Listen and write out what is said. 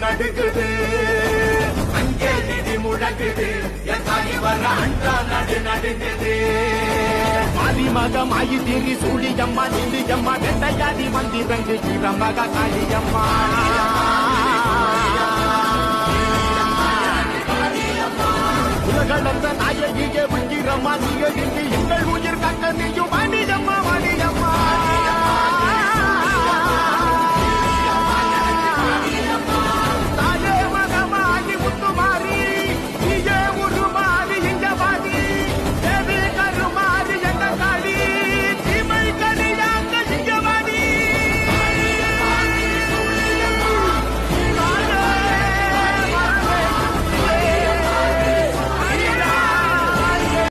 நடுக்குது, அங்கே நிதி முழங்குது, என் தாய் வர அன்றா நடுங்குது. மாலிமக மாயி தீரி சூழியம்மா நிதியம்மா வெட்டையாடி மந்திரங்கு மக காளியம்மா. உலகளந்த நாயகியே உயிரம்மா நீங்க எங்கள் உயிர் கக்க நீயும்